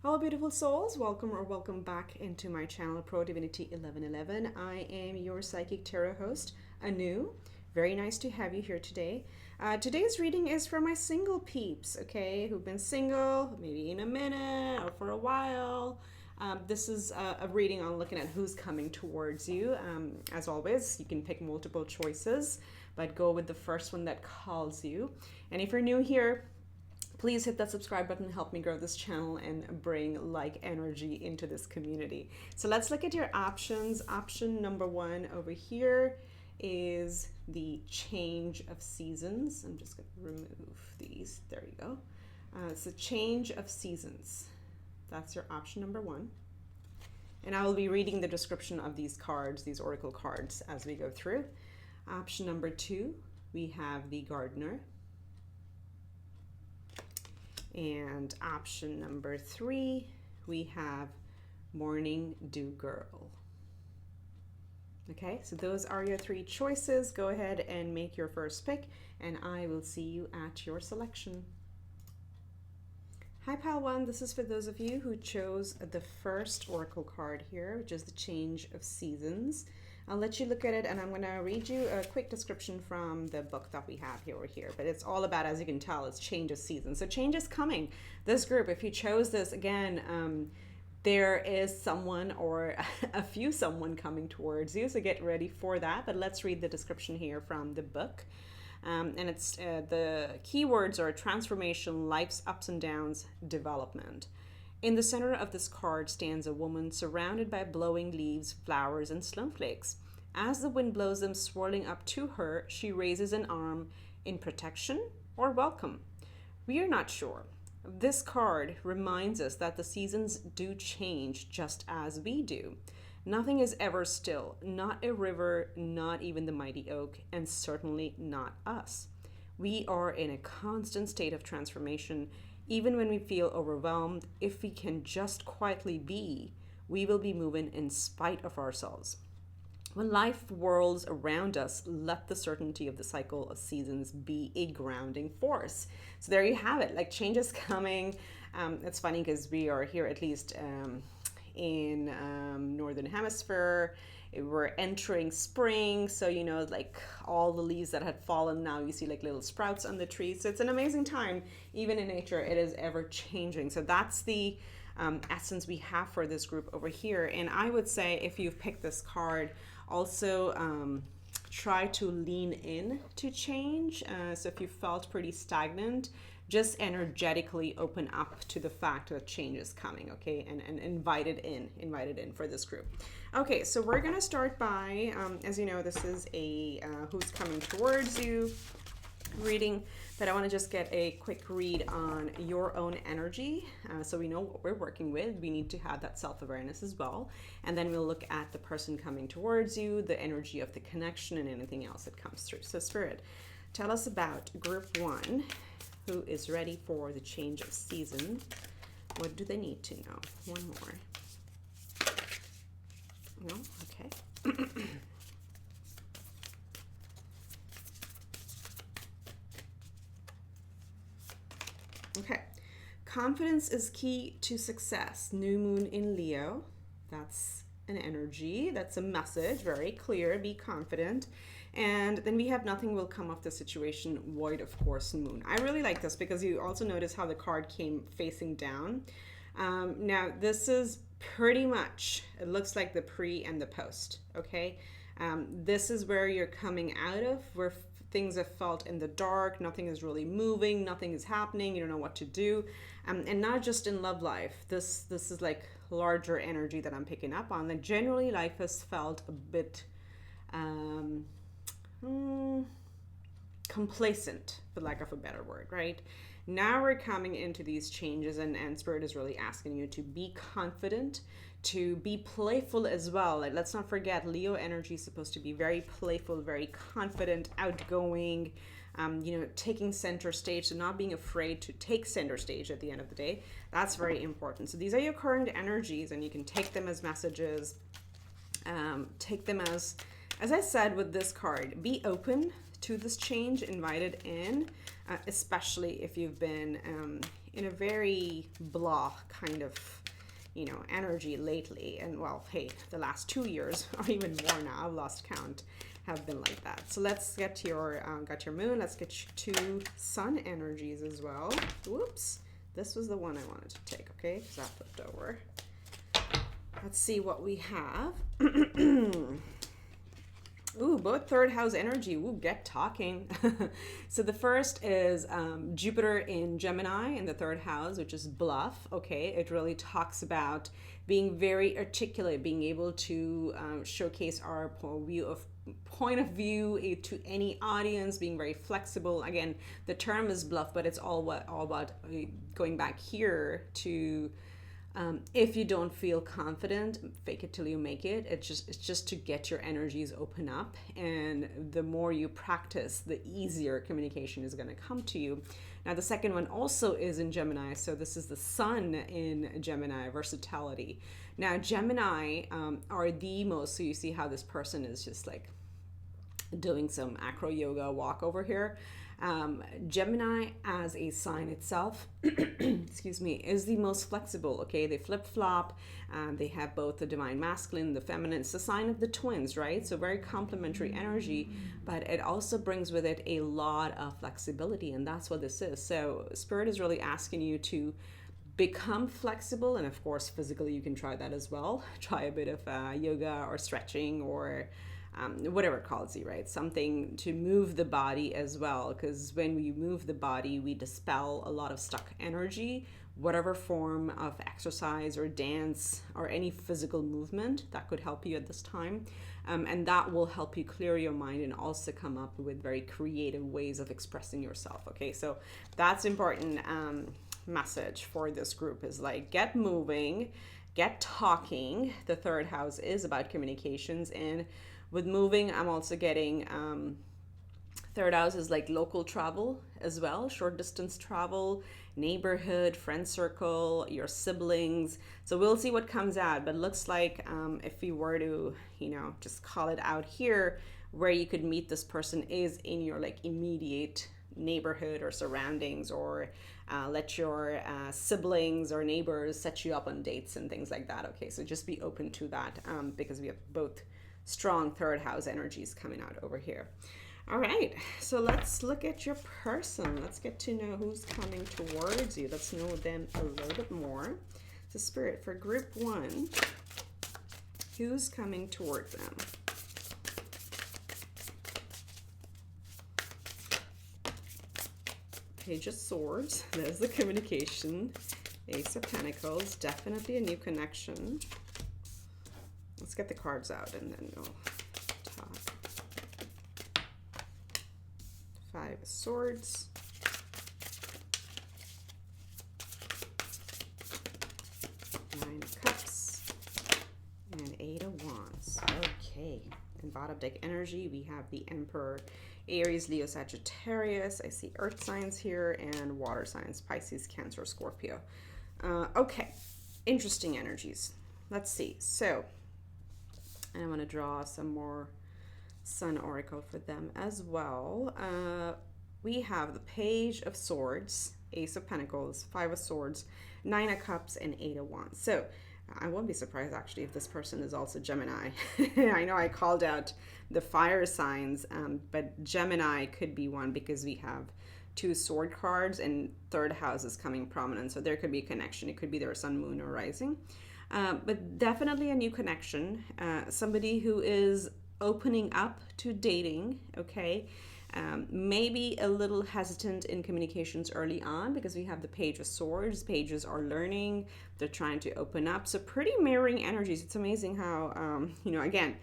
Hello beautiful souls, welcome or welcome back into my channel ProDivinity 1111. I am your psychic tarot host, Anu. Very nice to have you here today. Today's reading is for my single peeps, okay, who've been single maybe in a minute or for a while. This is a reading on looking at who's coming towards you. As always, you can pick multiple choices, but go with the first one that calls you. And if you're new here, please hit that subscribe button, help me grow this channel and bring like energy into this community. So let's look at your options. Option number one over here is the change of seasons. I'm just going to remove these. There you go. It's the change of seasons. That's your option number one. And I will be reading the description of these cards, these oracle cards, as we go through. Option number two, we have the gardener. And option number three, we have Morning Dew Girl. Okay, so those are your three choices. Go ahead and make your first pick, and I will see you at your selection. Hi, Pal One. This is for those of you who chose the first oracle card here, which is the change of seasons. I'll let you look at it, and I'm going to read you a quick description from the book that we have here. But it's all about, as you can tell, it's change of seasons. So change is coming. This group, if you chose this, again, there is someone or a few someone coming towards you. So get ready for that. But let's read the description here from the book. And it's the keywords are transformation, life's ups and downs, development. In the center of this card stands a woman surrounded by blowing leaves, flowers, and snowflakes. As the wind blows them swirling up to her, she raises an arm in protection or welcome. We are not sure. This card reminds us that the seasons do change just as we do. Nothing is ever still, not a river, not even the mighty oak, and certainly not us. We are in a constant state of transformation. Even when we feel overwhelmed, if we can just quietly be, we will be moving in spite of ourselves. When life whirls around us, let the certainty of the cycle of seasons be a grounding force. So there you have it, like change is coming. It's funny because we are here, at least in Northern Hemisphere. We're entering spring, so you know, like all the leaves that had fallen, now you see like little sprouts on the trees. So it's an amazing time. Even in nature, it is ever changing. So that's the essence we have for this group over here. And I would say, if you've picked this card, also try to lean in to change. So if you felt pretty stagnant, just energetically open up to the fact that change is coming, okay? And invite it in for this group. Okay, so we're gonna start by, as you know, this is a who's coming towards you reading, but I wanna just get a quick read on your own energy so we know what we're working with. We need to have that self-awareness as well. And then we'll look at the person coming towards you, the energy of the connection, and anything else that comes through. So Spirit, tell us about group one, who is ready for the change of season. What do they need to know? One more. No? Okay. Okay. Confidence is key to success. New moon in Leo. That's an energy. That's a message. Very clear. Be confident. And then we have nothing will come of the situation, void of course moon. I really like this because you also notice how the card came facing down. Now this is pretty much, it looks like the pre and the post, okay? This is where you're coming out of, where things have felt in the dark, nothing is really moving, nothing is happening, you don't know what to do. And not just in love life, this is like larger energy that I'm picking up on. Like generally life has felt a bit complacent, for lack of a better word, right? Now we're coming into these changes, and Spirit is really asking you to be confident, to be playful as well. Like, let's not forget, Leo energy is supposed to be very playful, very confident, outgoing, you know, taking center stage, so not being afraid to take center stage at the end of the day. That's very important. So these are your current energies, and you can take them as messages, take them as I said with this card, be open to this change, invite it in, especially if you've been in a very blah kind of, you know, energy lately. And well, hey, the last 2 years or even more now, I've lost count, have been like that. So let's get your, got your moon. Let's get your 2 sun energies as well. Whoops. This was the one I wanted to take, okay? Because that flipped over. Let's see what we have. Ooh, both third house energy. Ooh, get talking. So the first is Jupiter in Gemini in the third house, which is bluff. Okay, it really talks about being very articulate, being able to showcase our point of view to any audience, being very flexible. Again, the term is bluff, but it's all about going back here to if you don't feel confident, fake it till you make it. It's just to get your energies open up, and the more you practice, the easier communication is going to come to you. Now the second one also is in Gemini, so this is the sun in Gemini, versatility. Now Gemini are the most, so you see how this person is just like doing some acro yoga walk over here. Gemini as a sign itself, excuse me, is the most flexible. Okay, they flip-flop, they have both the divine masculine, the feminine. It's the sign of the twins, right? So very complementary energy, but it also brings with it a lot of flexibility, and that's what this is. So Spirit is really asking you to become flexible, and of course physically you can try that as well. Try a bit of yoga or stretching or whatever it calls you, right? Something to move the body as well, because when we move the body, we dispel a lot of stuck energy. Whatever form of exercise or dance or any physical movement that could help you at this time, and that will help you clear your mind and also come up with very creative ways of expressing yourself. Okay, so that's important message for this group, is like, get moving, get talking. The third house is about communications, and with moving, I'm also getting third house is like local travel as well, short distance travel, neighborhood, friend circle, your siblings. So we'll see what comes out, but looks like if we were to, you know, just call it out here, where you could meet this person is in your like immediate neighborhood or surroundings, or let your siblings or neighbors set you up on dates and things like that. Okay, so just be open to that because we have both strong third house energies coming out over here. All right, so let's look at your person. Let's get to know who's coming towards you. Let's know them a little bit more. So Spirit, for group 1, who's coming towards them? Page of Swords, there's the communication. Ace of Pentacles, definitely a new connection. Let's get the cards out and then we'll talk. 5 of Swords. 9 of Cups. And 8 of Wands. Okay. In bottom deck energy, we have the Emperor, Aries, Leo, Sagittarius. I see earth signs here and water signs, Pisces, Cancer, Scorpio. Okay. Interesting energies. Let's see. So I want to draw some more Sun Oracle for them as well. We have the Page of Swords, Ace of Pentacles, 5 of Swords, 9 of Cups, and 8 of Wands. So I won't be surprised actually if this person is also Gemini. I know I called out the fire signs, but Gemini could be one because we have 2 sword cards and third house is coming prominent. So there could be a connection. It could be their sun, moon, or rising. But definitely a new connection, somebody who is opening up to dating, okay? Maybe a little hesitant in communications early on because we have the Page of Swords. Pages are learning, they're trying to open up. So pretty mirroring energies. It's amazing how, you know, again,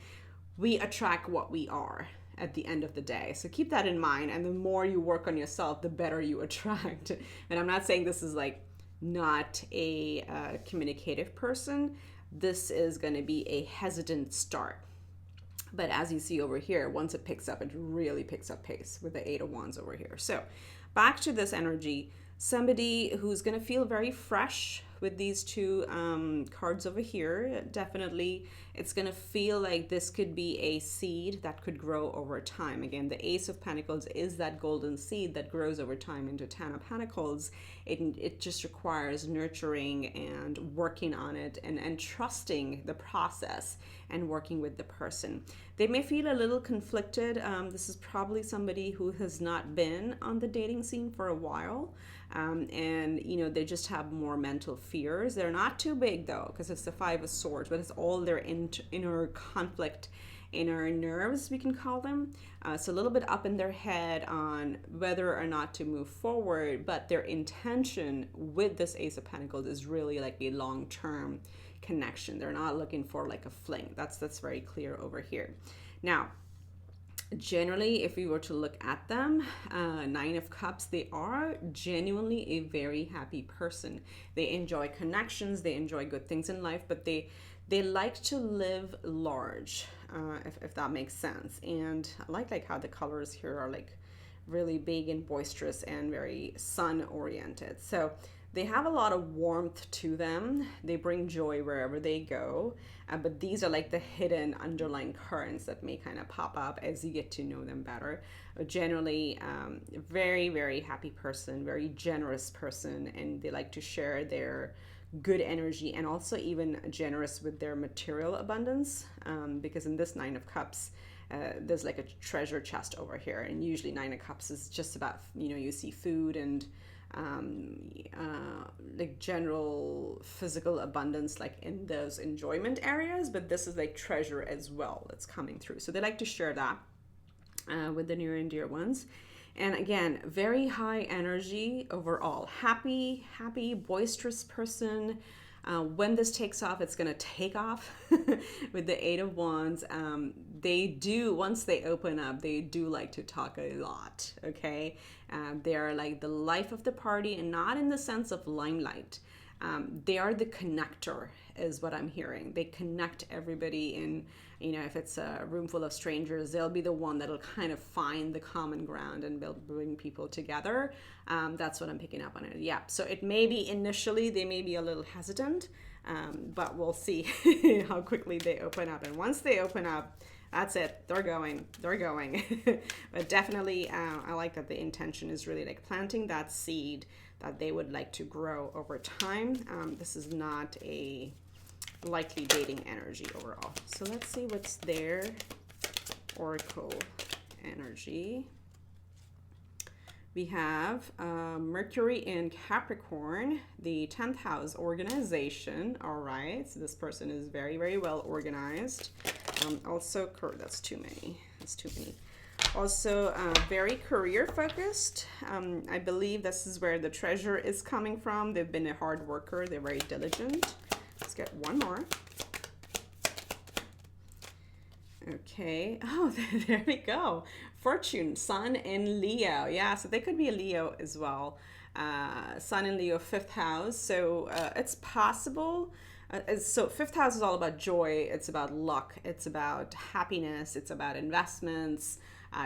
we attract what we are at the end of the day. So keep that in mind. And the more you work on yourself, the better you attract. And I'm not saying this is like not a communicative person. This is going to be a hesitant start, but as you see over here, once it picks up, it really picks up pace with the 8 of Wands over here. So back to this energy, somebody who's going to feel very fresh, with these two cards over here. Definitely, it's going to feel like this could be a seed that could grow over time. Again, the Ace of Pentacles is that golden seed that grows over time into Ten of Pentacles. It just requires nurturing and working on it, and trusting the process and working with the person. They may feel a little conflicted. This is probably somebody who has not been on the dating scene for a while. And you know, they just have more mental fears. They're not too big though, because it's the Five of Swords, but it's all their inner conflict, inner nerves, we can call them. So a little bit up in their head on whether or not to move forward, but their intention with this Ace of Pentacles is really like a long-term connection. They're not looking for like a fling. That's very clear over here. Now, generally, if we were to look at them, Nine of Cups, they are genuinely a very happy person. They enjoy connections, they enjoy good things in life, but they like to live large, if that makes sense. And I like how the colors here are like really big and boisterous and very sun oriented. So they have a lot of warmth to them. They bring joy wherever they go. But these are like the hidden underlying currents that may kind of pop up as you get to know them better. Generally, very, very happy person, very generous person, and they like to share their good energy, and also even generous with their material abundance, because in this Nine of Cups, there's like a treasure chest over here, and usually Nine of Cups is just about, you know, you see food and like general physical abundance, like in those enjoyment areas, but this is like treasure as well that's coming through. So they like to share that with the near and dear ones. And again, very high energy overall. Happy, boisterous person. When this takes off, it's going to take off with the Eight of Wands. They do, once they open up, they do like to talk a lot, okay? They are like the life of the party, and not in the sense of limelight. They are the connector, is what I'm hearing. They connect everybody in, you know, if it's a room full of strangers, they'll be the one that'll kind of find the common ground and bring people together. That's what I'm picking up on it. Yeah, so it may be initially, they may be a little hesitant, but we'll see how quickly they open up. And once they open up, that's it. They're going. But definitely, I like that the intention is really like planting that seed that they would like to grow over time. This is not a likely dating energy overall. So let's see what's their oracle energy. We have Mercury in Capricorn, the 10th house organization. All right, so this person is very, very well organized. Also, that's too many. That's too many. Also, very career focused. I believe this is where the treasure is coming from. They've been a hard worker. They're very diligent. Let's get one more. Okay. Oh, there we go. Fortune, Sun in Leo. Yeah, so they could be a Leo as well. Sun in Leo, 5th house. So it's possible. So 5th house is all about joy. It's about luck. It's about happiness. It's about investments,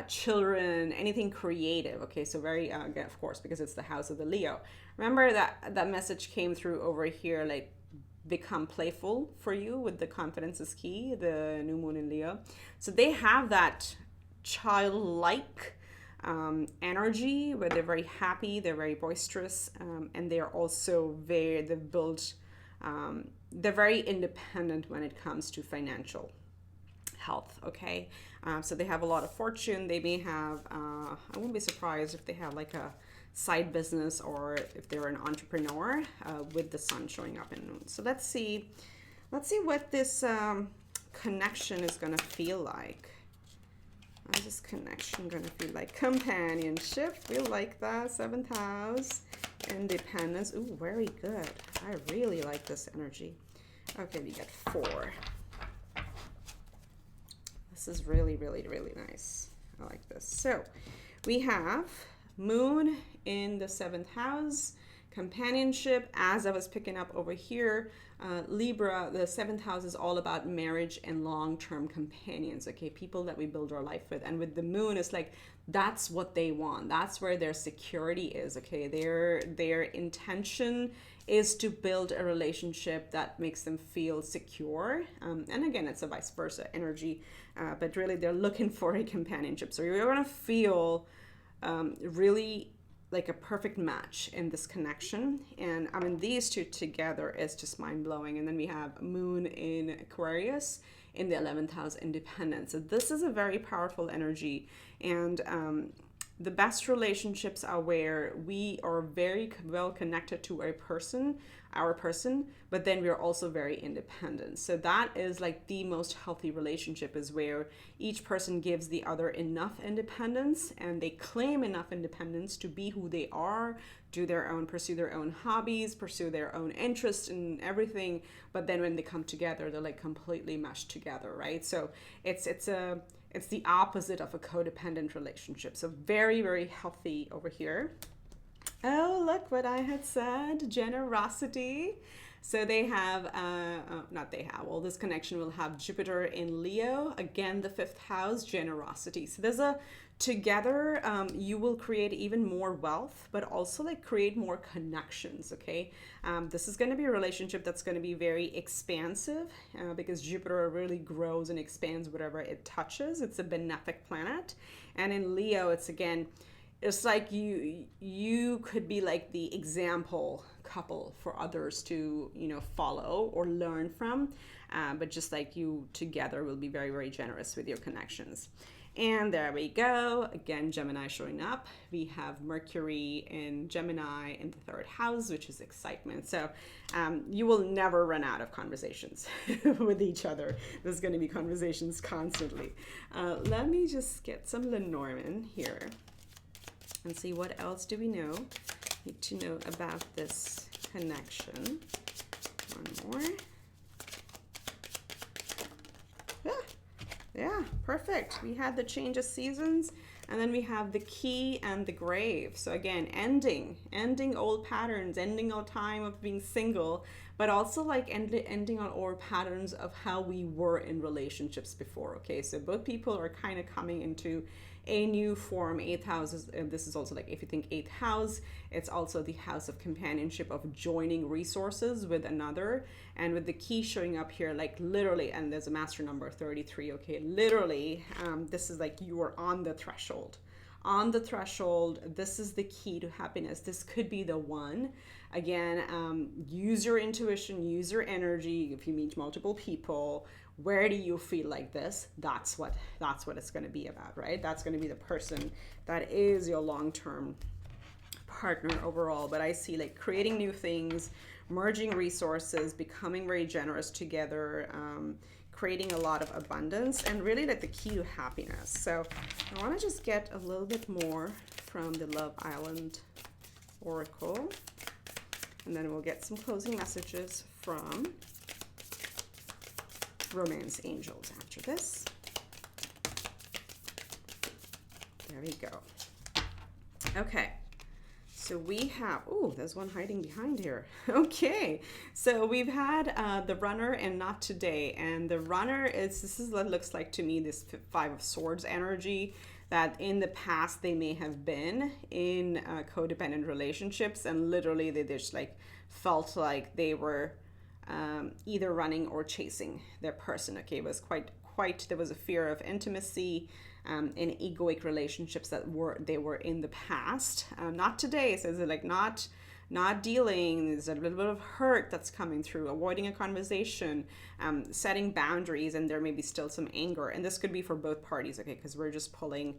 children, anything creative. Okay, so very, again, of course, because it's the house of the Leo. Remember that message came through over here, like become playful for you with the confidence is key, the new moon in Leo. So they have that childlike energy where they're very happy, they're very boisterous, and they're also they've built, they're very independent when it comes to financial health, okay? So they have a lot of fortune. They may have, I wouldn't be surprised if they have like a side business, or if they're an entrepreneur with the sun showing up in moon. So let's see what this connection is going to feel like. How's this connection going to feel like? Companionship, we like that. 7th house, independence. Ooh, very good. I really like this energy. Okay, we got 4. This is really, really, really nice. I like this. So we have moon in the 7th house, companionship. As I was picking up over here, Libra, the 7th house is all about marriage and long-term companions, okay? People that we build our life with. And with the moon, it's like, that's what they want. That's where their security is, okay? Their intention is to build a relationship that makes them feel secure. And again, it's a vice versa energy, but really they're looking for a companionship. So you're going to feel really like a perfect match in this connection. And I mean, these two together is just mind-blowing. And then we have Moon in Aquarius in the 11th house, independence. So this is a very powerful energy. And the best relationships are where we are very well connected to a person, our person, but then we're also very independent. So that is like the most healthy relationship, is where each person gives the other enough independence and they claim enough independence to be who they are, do their own, pursue their own hobbies, pursue their own interests and everything. But then when they come together, they're like completely meshed together, right? So it's the opposite of a codependent relationship. So very, very healthy over here. Oh, look what I had said, generosity. So they have, well, this connection will have Jupiter in Leo, again, the 5th house, generosity. So there's together, you will create even more wealth, but also like create more connections, okay? This is going to be a relationship that's going to be very expansive because Jupiter really grows and expands whatever it touches. It's a benefic planet. And in Leo, it's again, it's like you could be like the example couple for others to, follow or learn from, but just like you together will be very, very generous with your connections. And there we go. Again, Gemini showing up. We have Mercury in Gemini in the 3rd house, which is excitement. So you will never run out of conversations with each other. There's going to be conversations constantly. Let me just get some Lenormand here and see what else do we know. Need to know about this connection. One more. Yeah, perfect. We had the change of seasons, and then we have the key and the grave. So again, ending old patterns, ending our time of being single, but also like ending on old patterns of how we were in relationships before. Okay, so both people are kind of coming into a new form. 8th house is, this is also like, if you think 8th house, it's also the house of companionship, of joining resources with another. And with the key showing up here, like literally, and there's a master number 33, okay, literally, this is like you are on the threshold. On the threshold, this is the key to happiness. This could be the one. Again, use your intuition, use your energy. If you meet multiple people, where do you feel like this? That's what it's going to be about, right? That's going to be the person that is your long-term partner overall. But I see like creating new things, merging resources, becoming very generous together, creating a lot of abundance, and really like the key to happiness. So I want to just get a little bit more from the Love Island Oracle, and then we'll get some closing messages from Romance Angels after this. There we go. Okay. So we have, oh, there's one hiding behind here. Okay, so we've had the Runner and Not Today. And the Runner this is what it looks like to me, this 5 of Swords energy, that in the past they may have been in codependent relationships, and literally they just like felt like they were either running or chasing their person. Okay, it was quite, there was a fear of intimacy, in egoic relationships that they were in the past. Not today, so it's like not dealing. There's a little bit of hurt that's coming through, avoiding a conversation, setting boundaries, and there may be still some anger. And this could be for both parties, okay, because we're just pulling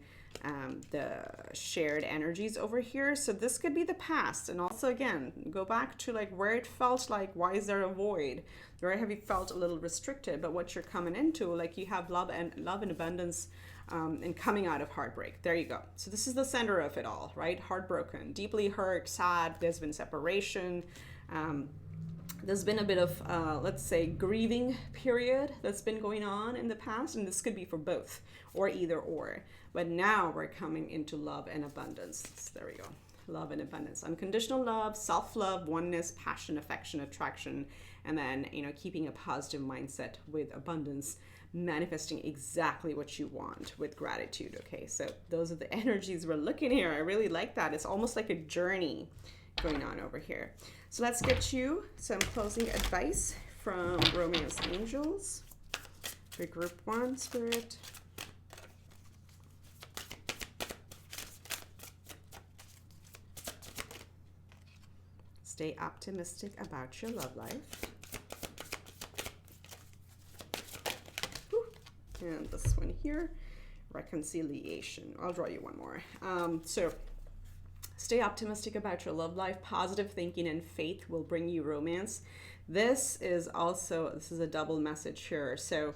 the shared energies over here. So this could be the past. And also, again, go back to like where it felt like, why is there a void? Where have you felt a little restricted? But what you're coming into, like you have love and abundance, and coming out of heartbreak. There you go. So this is the center of it all, right? Heartbroken, deeply hurt, sad. There's been separation. There's been a bit of, let's say, grieving period that's been going on in the past. And this could be for both or either or. But now we're coming into love and abundance. So there we go. Love and abundance. Unconditional love, self-love, oneness, passion, affection, attraction. And then, keeping a positive mindset with abundance, manifesting exactly what you want with gratitude. Okay, so those are the energies we're looking here. I really like that. It's almost like a journey. going on over here. So let's get you some closing advice from Romance Angels for group 1, Spirit. Stay optimistic about your love life. Whew. And this one here, reconciliation. I'll draw you one more. So stay optimistic about your love life. Positive thinking and faith will bring you romance. This is a double message here. So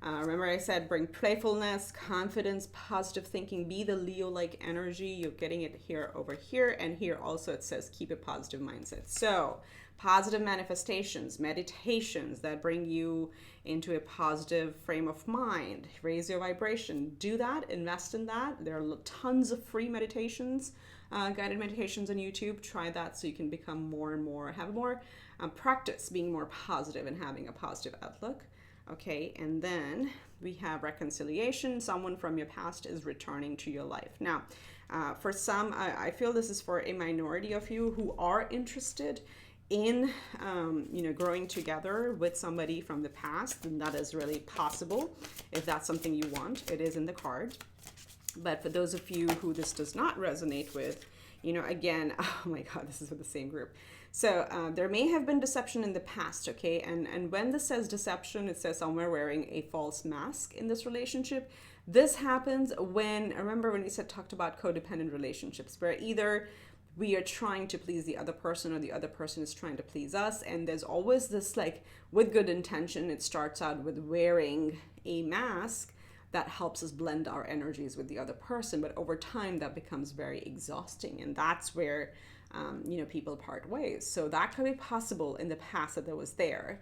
remember I said bring playfulness, confidence, positive thinking, be the Leo-like energy. You're getting it here, over here, and here also it says keep a positive mindset. So positive manifestations, meditations that bring you into a positive frame of mind, raise your vibration. Do that, invest in that. There are tons of free meditations, guided meditations on YouTube. Try that so you can become more and more, have more practice being more positive and having a positive outlook. Okay, and then we have reconciliation. Someone from your past is returning to your life. Now, for some, I feel this is for a minority of you who are interested in, growing together with somebody from the past. And that is really possible if that's something you want. It is in the card. But for those of you who this does not resonate with, again, oh my God, this is for the same group. So there may have been deception in the past, okay? And when this says deception, it says somewhere wearing a false mask in this relationship. This happens when, remember when we talked about codependent relationships, where either we are trying to please the other person or the other person is trying to please us. And there's always this, like, with good intention, it starts out with wearing a mask that helps us blend our energies with the other person. But over time, that becomes very exhausting. And that's where people part ways. So that could be possible in the past that was there.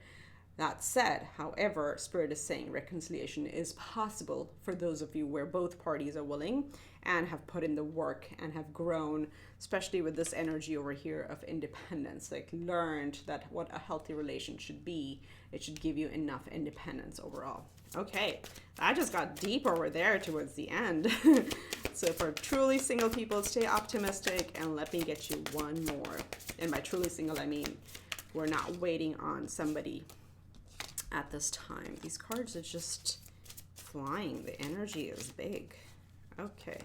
That said, however, Spirit is saying reconciliation is possible for those of you where both parties are willing and have put in the work and have grown, especially with this energy over here of independence, like learned that what a healthy relation should be. It should give you enough independence overall. Okay, that just got deep over there towards the end. So for truly single people, stay optimistic, and let me get you one more. And by truly single, I mean we're not waiting on somebody at this time. These cards are just flying. The energy is big. Okay.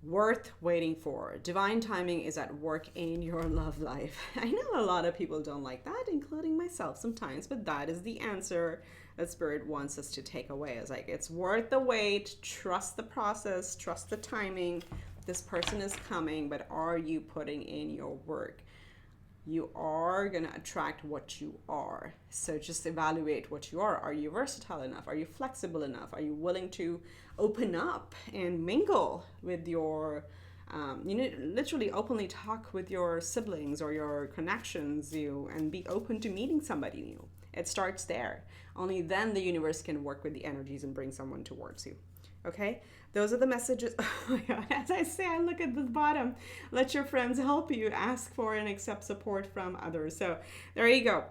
Worth waiting for. Divine timing is at work in your love life. I know a lot of people don't like that, including myself sometimes, but that is the answer that Spirit wants us to take away. It's like, it's worth the wait. Trust the process. Trust the timing. This person is coming, but are you putting in your work? You are going to attract what you are. So just evaluate what you are. Are you versatile enough? Are you flexible enough? Are you willing to open up and mingle with your, literally openly talk with your siblings or your connections, and be open to meeting somebody new. It starts there. Only then the universe can work with the energies and bring someone towards you. Okay, those are the messages. Oh my God, as I say, I look at the bottom. Let your friends help you. Ask for and accept support from others. So there you go.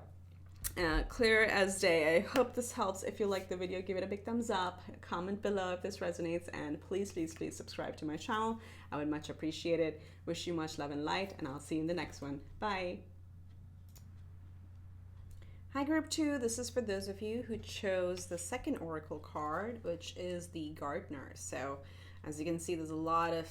Clear as day. I hope this helps. If you like the video, give it a big thumbs up. Comment below if this resonates. And please, please, please subscribe to my channel. I would much appreciate it. Wish you much love and light. And I'll see you in the next one. Bye. Hi Group 2, this is for those of you who chose the second oracle card, which is the gardener. So as you can see, there's a lot of,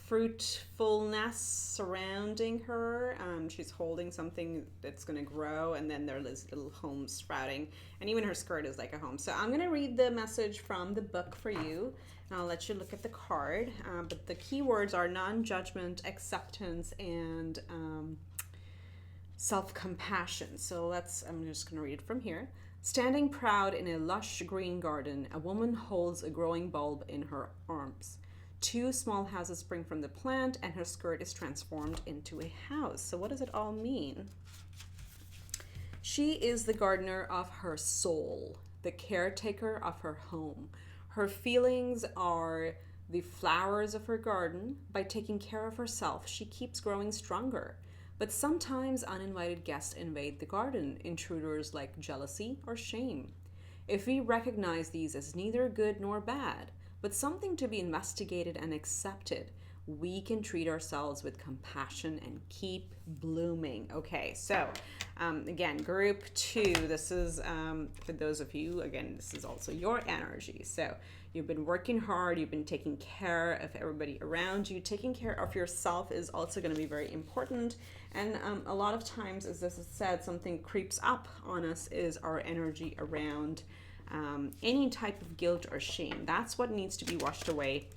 fruitfulness surrounding her. She's holding something that's going to grow, and then there's little homes sprouting, and even her skirt is like a home. So I'm going to read the message from the book for you, and I'll let you look at the card. But the keywords are non-judgment, acceptance, and self-compassion. So I'm just going to read it from here. Standing proud in a lush green garden, a woman holds a growing bulb in her arms. 2 small houses spring from the plant, and her skirt is transformed into a house. So what does it all mean? She is the gardener of her soul, the caretaker of her home. Her feelings are the flowers of her garden. By taking care of herself, she keeps growing stronger. But sometimes uninvited guests invade the garden, intruders like jealousy or shame. If we recognize these as neither good nor bad, but something to be investigated and accepted, we can treat ourselves with compassion and keep blooming. Okay, so again, group 2, this is for those of you, again, this is also your energy. So you've been working hard, you've been taking care of everybody around you. Taking care of yourself is also going to be very important. And a lot of times, as this is said, something creeps up on us is our energy around any type of guilt or shame. That's what needs to be washed away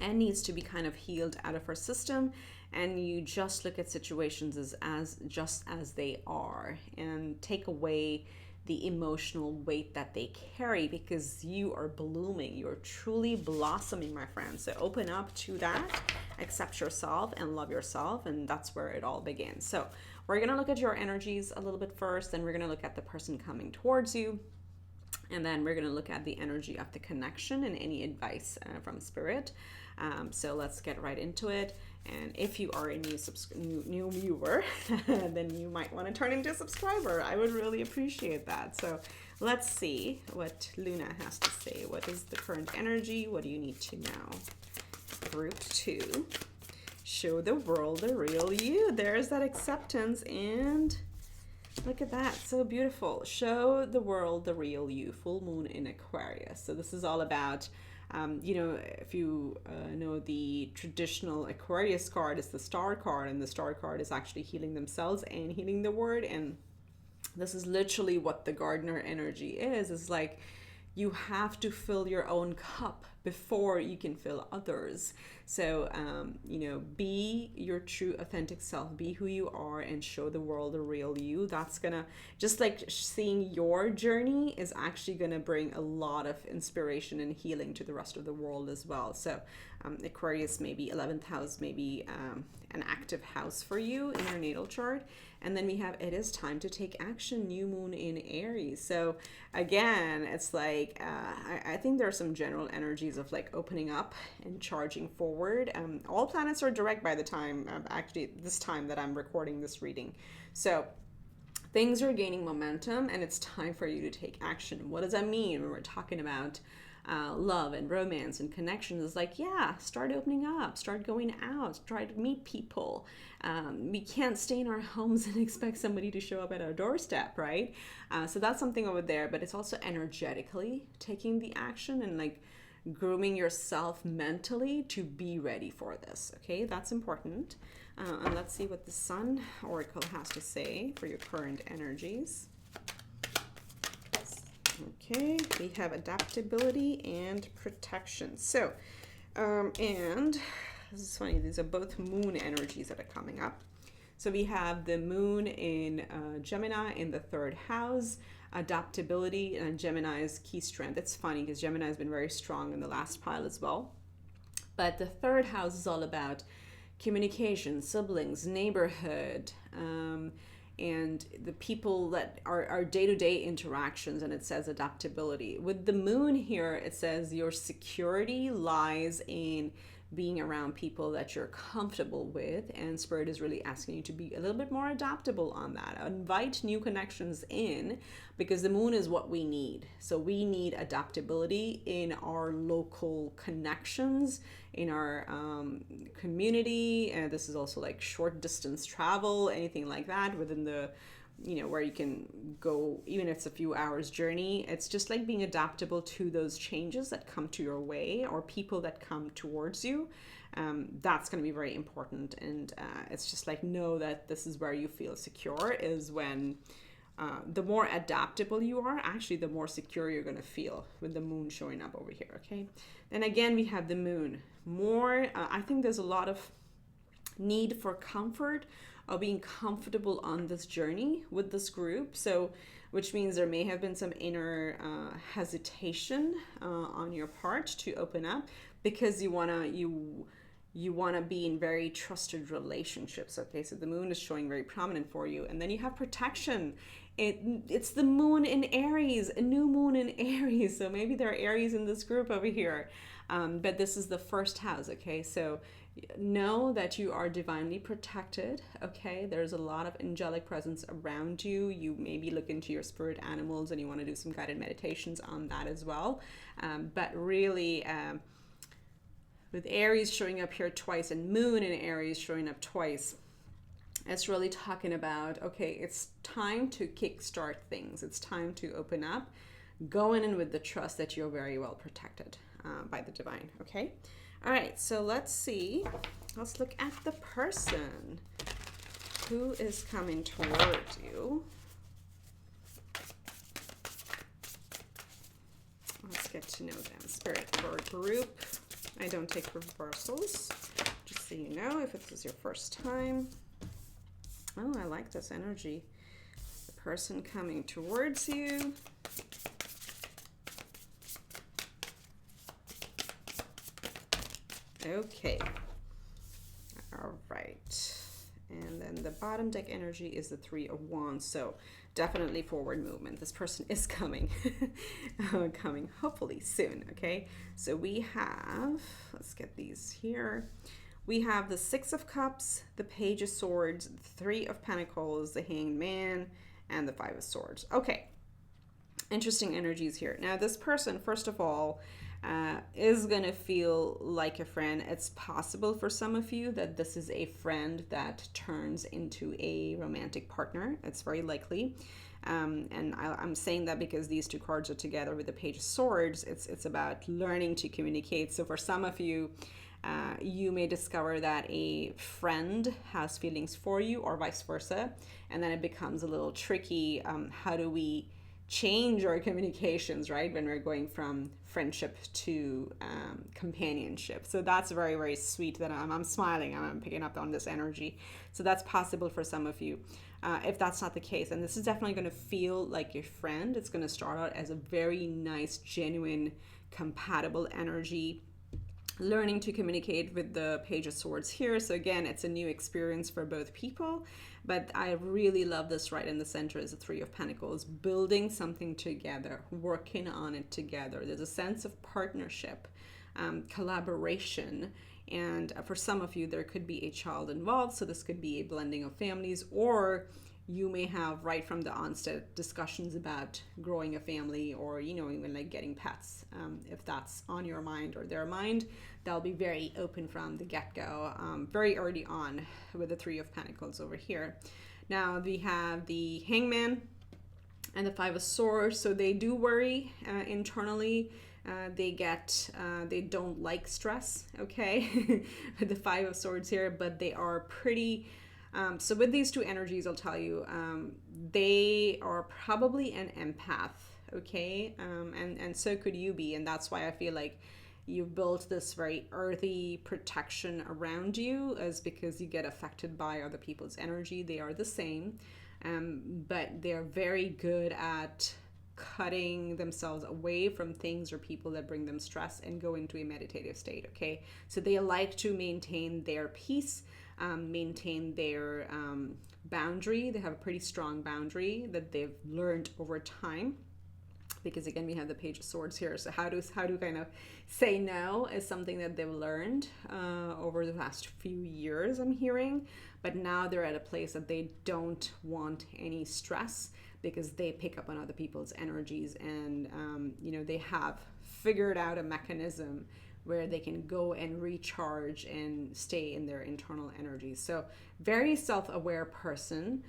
and needs to be kind of healed out of our system. And you just look at situations as just as they are, and take away the emotional weight that they carry, because you are blooming, you're truly blossoming, my friends. So open up to that, accept yourself and love yourself, and that's where it all begins. So we're going to look at your energies a little bit first, then we're going to look at the person coming towards you, and then we're going to look at the energy of the connection and any advice from spirit. So let's get right into it. And if you are a new viewer, then you might want to turn into a subscriber. I would really appreciate that. So let's see what Luna has to say. What is the current energy? What do you need to know? Group 2. Show the world the real you. There's that acceptance, and look at that, so beautiful. Show the world the real you. Full moon in Aquarius. So this is all about you know, if you know the traditional Aquarius card is the star card, and the star card is actually healing themselves and healing the world. And this is literally what the gardener energy is. It's like you have to fill your own cup before you can fill others. So, you know, be your true authentic self, be who you are, and show the world the real you. That's gonna, just like seeing your journey is actually gonna bring a lot of inspiration and healing to the rest of the world as well. So Aquarius, maybe 11th house, maybe an active house for you in your natal chart. And then we have, it is time to take action, new moon in Aries. So again, it's like, I think there are some general energies of like opening up and charging forward. All planets are direct by the time, actually this time that I'm recording this reading. So things are gaining momentum, and it's time for you to take action. What does that mean when we're talking about love and romance and connections? Is like, yeah, start opening up, start going out, try to meet people. We can't stay in our homes and expect somebody to show up at our doorstep, right? So that's something over there, but it's also energetically taking the action and like grooming yourself mentally to be ready for this. Okay, that's important. And let's see what the Sun Oracle has to say for your current energies. Okay, we have adaptability and protection. So, and this is funny, these are both moon energies that are coming up. So we have the moon in Gemini in the 3rd house, adaptability, and Gemini's key strength. It's funny because Gemini has been very strong in the last pile as well. But the 3rd house is all about communication, siblings, neighborhood, and the people that are day-to-day interactions, and it says adaptability. With the moon here, it says your security lies in being around people that you're comfortable with, and Spirit is really asking you to be a little bit more adaptable on that. Invite new connections in, because the moon is what we need. So we need adaptability in our local connections, in our community. And this is also like short distance travel, anything like that within the, you know, where you can go, even if it's a few hours journey. It's just like being adaptable to those changes that come to your way, or people that come towards you. That's going to be very important. And it's just like, know that this is where you feel secure, is when the more adaptable you are, actually the more secure you're going to feel with the moon showing up over here. Okay, then again we have the moon more. I think there's a lot of need for comfort, of being comfortable on this journey with this group. So which means there may have been some inner hesitation on your part to open up, because you want to be in very trusted relationships. Okay, so the moon is showing very prominent for you. And then you have protection. It's the moon in Aries, a new moon in Aries. So maybe there are Aries in this group over here. But this is the 1st house, okay? So know that you are divinely protected, okay? There's a lot of angelic presence around you. You maybe look into your spirit animals and you want to do some guided meditations on that as well. But really, with Aries showing up here twice and Moon in Aries showing up twice, it's really talking about, okay, it's time to kickstart things. It's time to open up, going in with the trust that you're very well protected by the divine, okay? All right, so let's see. Let's look at the person who is coming towards you. Let's get to know them. Spirit for a group. I don't take reversals, just so you know, if this is your first time. Oh, I like this energy. The person coming towards you. Okay. All right. And then the bottom deck energy is the Three of Wands. So definitely forward movement. This person is coming, coming hopefully soon. Okay. So we have, let's get these here. We have the Six of Cups, the Page of Swords, the Three of Pentacles, the Hanged Man, and the Five of Swords. Okay. Interesting energies here. Now this person, first of all, is going to feel like a friend. It's possible for some of you that this is a friend that turns into a romantic partner. It's very likely. And I'm saying that because these two cards are together with the Page of Swords. It's about learning to communicate. So for some of you, you may discover that a friend has feelings for you or vice versa. And then it becomes a little tricky. How do we change our communications, right, when we're going from friendship to companionship? So that's very, very sweet that I'm smiling, I'm picking up on this energy. So that's possible for some of you. If that's not the case, and this is definitely going to feel like your friend, it's going to start out as a very nice, genuine, compatible energy, learning to communicate with the Page of Swords here. So again, it's a new experience for both people, but I really love this right in the center is the Three of Pentacles, building something together, working on it together. There's a sense of partnership, collaboration, and for some of you, there could be a child involved. So this could be a blending of families, or you may have right from the onset discussions about growing a family, or, you know, even like getting pets. If that's on your mind or their mind, they'll be very open from the get-go, very early on with the Three of Pentacles over here. Now we have the Hangman and the Five of Swords. So they do worry internally. They don't like stress, okay, with the Five of Swords here, but they are pretty. So with these two energies, I'll tell you, they are probably an empath, okay? And so could you be. And that's why I feel like you've built this very earthy protection around you, is because you get affected by other people's energy. They are the same, but they're very good at cutting themselves away from things or people that bring them stress and go into a meditative state, okay? So they like to maintain their peace, maintain their boundary. They have a pretty strong boundary that they've learned over time, because again, we have the Page of Swords here. So how to kind of say no is something that they've learned over the last few years, I'm hearing. But now they're at a place that they don't want any stress, because they pick up on other people's energies, and you know, they have figured out a mechanism where they can go and recharge and stay in their internal energies. So very self-aware person,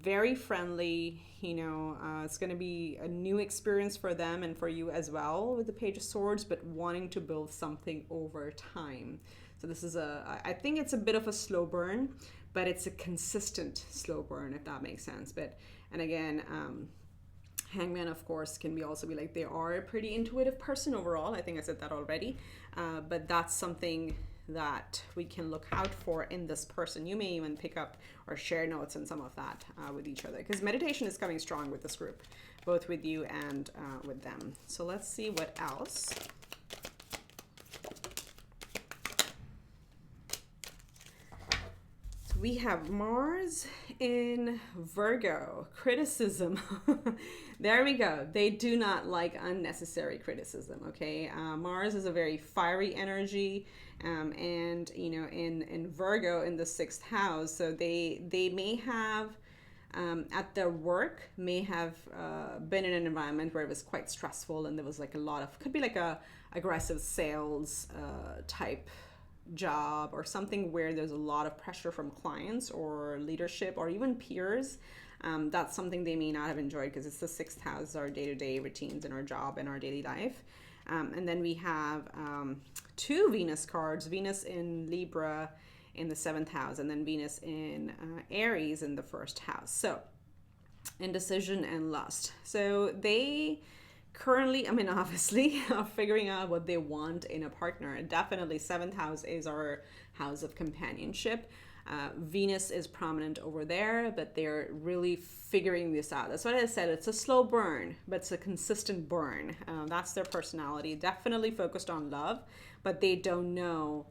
very friendly, you know, it's going to be a new experience for them and for you as well with the Page of Swords, but wanting to build something over time. So this is I think it's a bit of a slow burn, but it's a consistent slow burn, if that makes sense. And again, Hangman, of course, can be also be like, they are a pretty intuitive person overall. I think I said that already. But that's something that we can look out for in this person. You may even pick up or share notes and some of that with each other, because meditation is coming strong with this group, both with you and with them. So let's see what else. We have Mars in Virgo, criticism. There we go. They do not like unnecessary criticism, okay? Mars is a very fiery energy, and, you know, in Virgo in the 6th house, so they may have at their work may have been in an environment where it was quite stressful and there was like a lot of, could be like a aggressive sales type job or something where there's a lot of pressure from clients or leadership or even peers. That's something they may not have enjoyed because it's the sixth house, our day-to-day routines in our job and our daily life. And then we have two Venus cards, Venus in Libra in the seventh house, and then Venus in Aries in the first house. So indecision and lust. So they currently, I mean, obviously are figuring out what they want in a partner. Definitely seventh house is our house of companionship. Venus is prominent over there, but they're really figuring this out. That's what I said. It's a slow burn, but it's a consistent burn. That's their personality. Definitely focused on love, but they don't know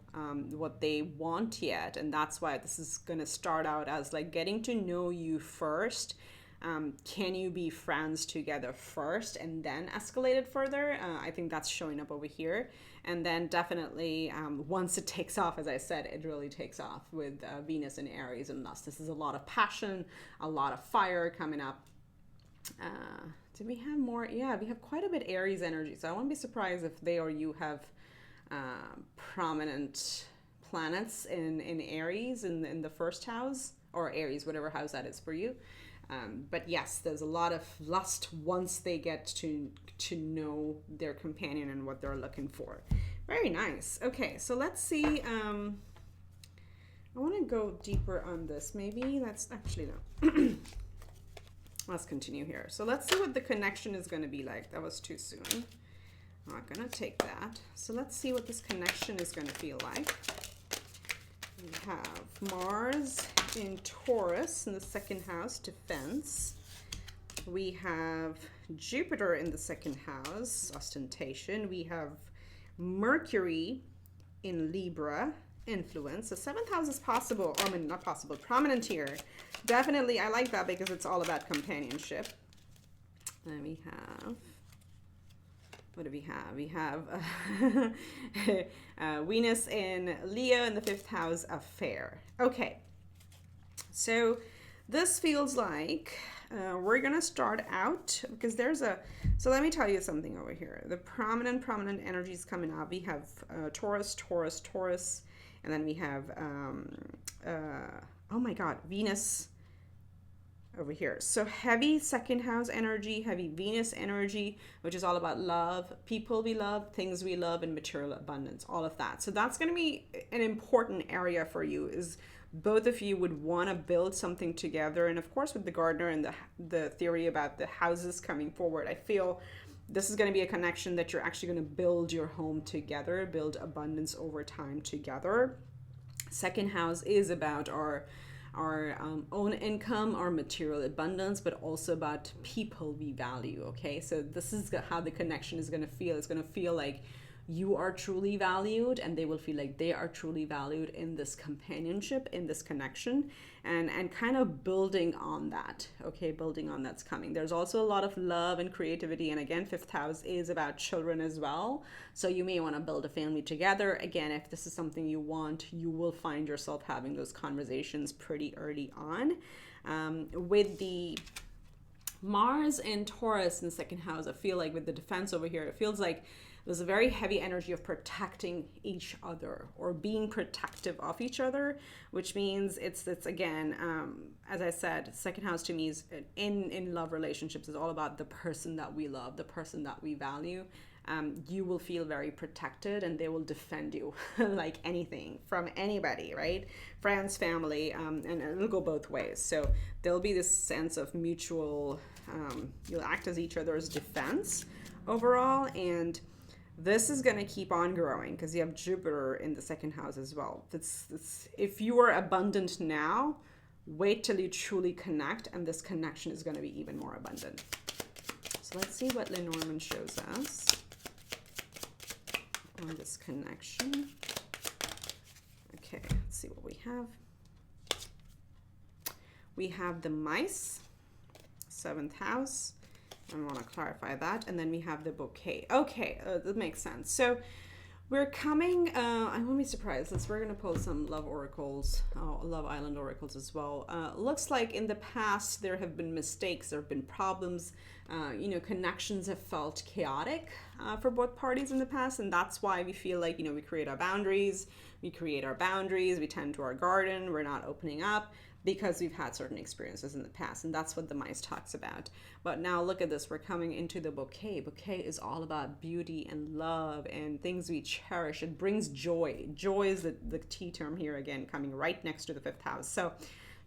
what they want yet. And that's why this is going to start out as like getting to know you first. Can you be friends together first and then escalate it further? I think that's showing up over here. And then definitely once it takes off, as I said, it really takes off with Venus in Aries and lust. This is a lot of passion, a lot of fire coming up. Did we have more? Yeah, we have quite a bit Aries energy. So I won't be surprised if they or you have prominent planets in Aries in the first house, or Aries, whatever house that is for you. But yes, there's a lot of lust once they get to know their companion and what they're looking for. Very nice. Okay, so let's see. I want to go deeper on this. Maybe that's actually no. Let's continue here. So let's see what the connection is going to be like. That was too soon. I'm not going to take that. So let's see what this connection is going to feel like. We have Mars in Taurus in the second house, defense. We have Jupiter in the second house, ostentation. We have Mercury in Libra, influence. The seventh house is possible, I mean, not possible, prominent here. Definitely, I like that because it's all about companionship. Then we have, what do we have? We have Venus in Leo in the fifth house, affair. Okay, so this feels like we're gonna start out because there's a, so let me tell you something over here. The prominent energies coming up. We have Taurus, Taurus, Taurus, and then we have, oh my God, Venus over here. So heavy second house energy, heavy Venus energy, which is all about love, people we love, things we love, and material abundance, all of that. So that's going to be an important area for you, is both of you would want to build something together. And of course, with the gardener and the theory about the houses coming forward, I feel this is going to be a connection that you're actually going to build your home together, build abundance over time together. Second house is about our own income, our material abundance, but also about people we value. Okay, so this is how the connection is going to feel. It's going to feel like you are truly valued, and they will feel like they are truly valued in this companionship, in this connection, and kind of building on that. Okay, building on that's coming. There's also a lot of love and creativity, and again, fifth house is about children as well. So you may want to build a family together. Again, if this is something you want, you will find yourself having those conversations pretty early on. With the Mars and Taurus in the second house, I feel like with the defense over here, it feels like there's a very heavy energy of protecting each other or being protective of each other, which means it's again, as I said, second house to me is in love relationships is all about the person that we love, the person that we value. You will feel very protected, and they will defend you like anything from anybody, right? Friends, family, and it'll go both ways. So there'll be this sense of mutual, you'll act as each other's defense overall, and this is going to keep on growing because you have Jupiter in the second house as well. If you are abundant now, wait till you truly connect, and this connection is going to be even more abundant. So let's see what Lenormand shows us on this connection. Okay, let's see what we have. We have the mice, seventh house. I want to clarify that. And then we have the bouquet. Okay, that makes sense. So We're coming, I won't be surprised since we're going to pull some love oracles, Love Island oracles as well. Looks like in the past there have been mistakes, there have been problems, connections have felt chaotic for both parties in the past, and that's why we feel like, we create our boundaries, we tend to our garden, we're not opening up, because we've had certain experiences in the past, and that's what the mice talks about. But now look at this, we're coming into the bouquet. Bouquet is all about beauty and love and things we cherish. It brings joy. Joy is the key term here, again, coming right next to the fifth house. So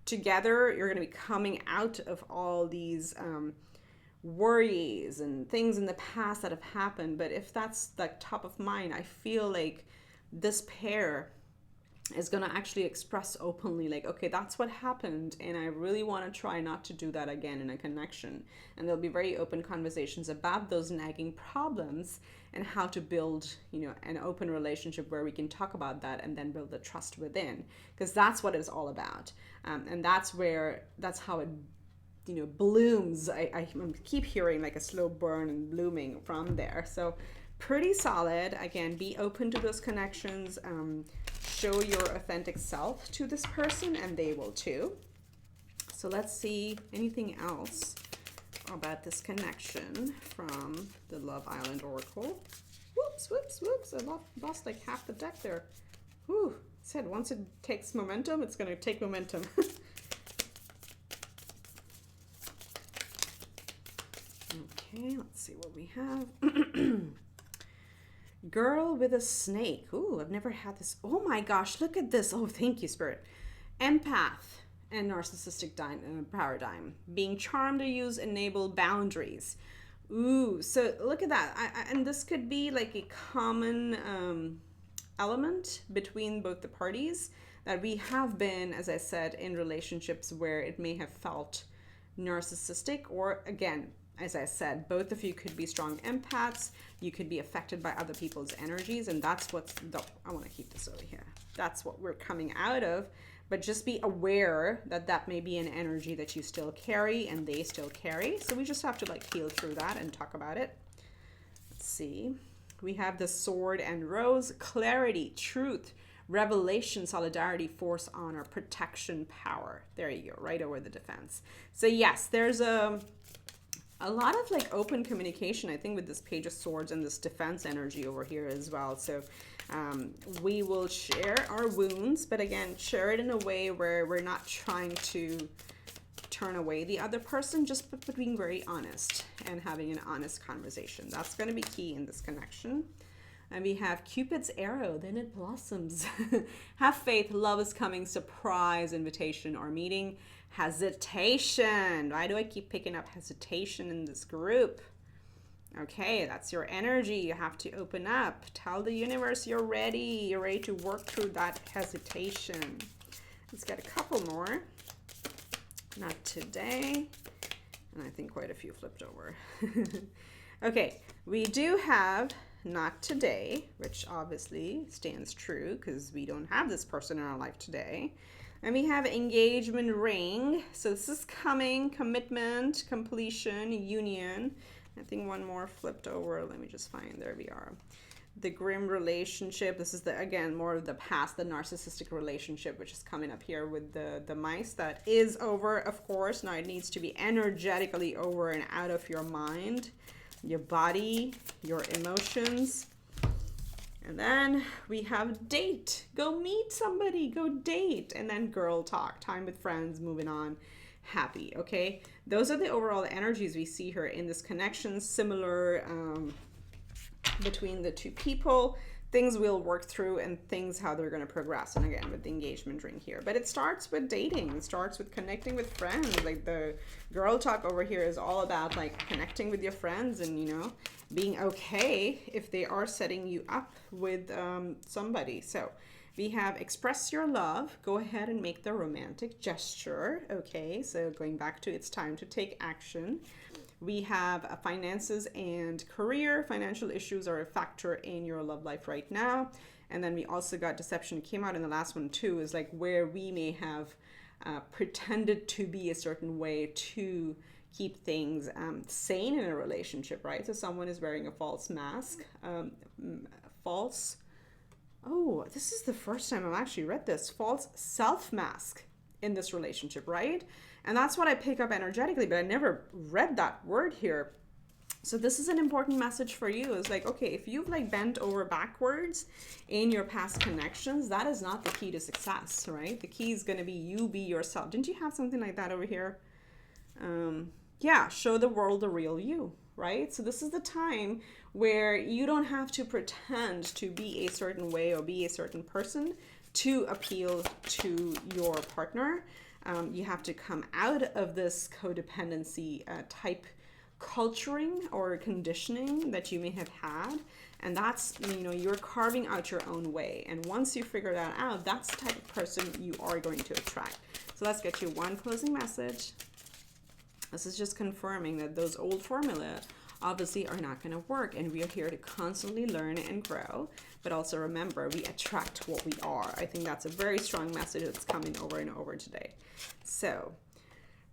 together, you're going to be coming out of all these worries and things in the past that have happened. But if that's like top of mind, I feel like this pair is going to actually express openly, like, okay, that's what happened, and I really want to try not to do that again in a connection. And there'll be very open conversations about those nagging problems and how to build, an open relationship where we can talk about that and then build the trust within, because that's what it's all about. And that's how it blooms. I keep hearing like a slow burn and blooming from there. So pretty solid. Again, be open to those connections. Show your authentic self to this person, and they will too. So let's see anything else about this connection from the Love Island Oracle. Whoops. I lost like half the deck there. Whew. Said once it takes momentum, it's going to take momentum. Okay, let's see what we have. Girl with a snake. Ooh, I've never had this. Oh my gosh, look at this. Oh, thank you, Spirit. Empath and narcissistic paradigm. Being charmed to use enable boundaries. Ooh, so look at that. And this could be like a common element between both the parties, that we have been, as I said, in relationships where it may have felt narcissistic, or again, as I said, both of you could be strong empaths. You could be affected by other people's energies, and that's what I want to keep this over here. That's what we're coming out of. But just be aware that that may be an energy that you still carry and they still carry. So we just have to like heal through that and talk about it. Let's see. We have the Sword and Rose. Clarity, truth, revelation, solidarity, force, honor, protection, power. There you go, right over the defense. So yes, there's a lot of like open communication, I think, with this Page of Swords and this defense energy over here as well. So we will share our wounds, but again, share it in a way where we're not trying to turn away the other person, just being very honest and having an honest conversation. That's going to be key in this connection. And we have Cupid's arrow, then it blossoms. Have faith, love is coming, surprise, invitation, or meeting. Hesitation. Why do I keep picking up hesitation in this group? Okay, that's your energy. You have to open up. Tell the universe you're ready. You're ready to work through that hesitation. Let's get a couple more. Not today. And I think quite a few flipped over. Okay, we do have not today, which obviously stands true because we don't have this person in our life today. And we have engagement ring. So this is coming, commitment, completion, union. I think one more flipped over. Let me just find, there we are. The grim relationship. This is, again, more of the past, the narcissistic relationship, which is coming up here with the mice. That is over, of course. Now it needs to be energetically over and out of your mind, your body, your emotions. And then we have date. Go meet somebody, go date. And then girl talk, time with friends, moving on, happy, okay? Those are the overall energies we see here in this connection, similar between the two people. Things we'll work through and things how they're going to progress. And again, with the engagement ring here. But it starts with dating. It starts with connecting with friends. Like the girl talk over here is all about like connecting with your friends and, you know, being okay if they are setting you up with somebody. So we have express your love. Go ahead and make the romantic gesture. Okay, so going back to it's time to take action. We have finances and career. Financial issues are a factor in your love life right now. And then we also got deception. It came out in the last one too, is like where we may have pretended to be a certain way to keep things sane in a relationship, right? So someone is wearing a false mask, false Oh, this is the first time I've actually read this. False self-mask in this relationship, right? And that's what I pick up energetically, but I never read that word here. So this is an important message for you. It's like, okay, if you've like bent over backwards in your past connections, that is not the key to success, right? The key is going to be you be yourself. Didn't you have something like that over here? Yeah, show the world the real you, right? So this is the time where you don't have to pretend to be a certain way or be a certain person to appeal to your partner. You have to come out of this codependency type culturing or conditioning that you may have had, and that's, you know, you're carving out your own way, and once you figure that out, that's the type of person you are going to attract. So let's get you one closing message. This is just confirming that those old formula obviously are not going to work, and we are here to constantly learn and grow, but also remember, we attract what we are. I think that's a very strong message that's coming over and over today. So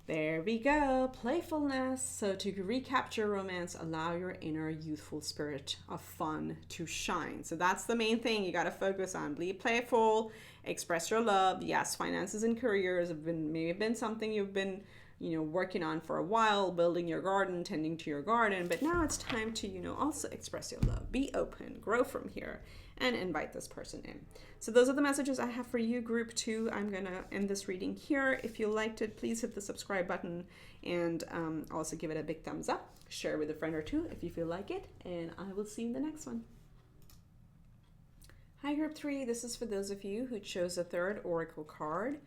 there we go, playfulness. So to recapture romance, allow your inner youthful spirit of fun to shine. So that's the main thing you got to focus on. Be playful, express your love. Yes, finances and careers have been maybe something you've been, you know, working on for a while, building your garden, tending to your garden, but now it's time to, you know, also express your love, be open, grow from here, and invite this person in. So those are the messages I have for you, group 2. I'm gonna end this reading here. If you liked it, please hit the subscribe button, and also give it a big thumbs up. Share with a friend or two if you feel like it, and I will see you in the next one. Hi, group 3. This is for those of you who chose the 3rd oracle card,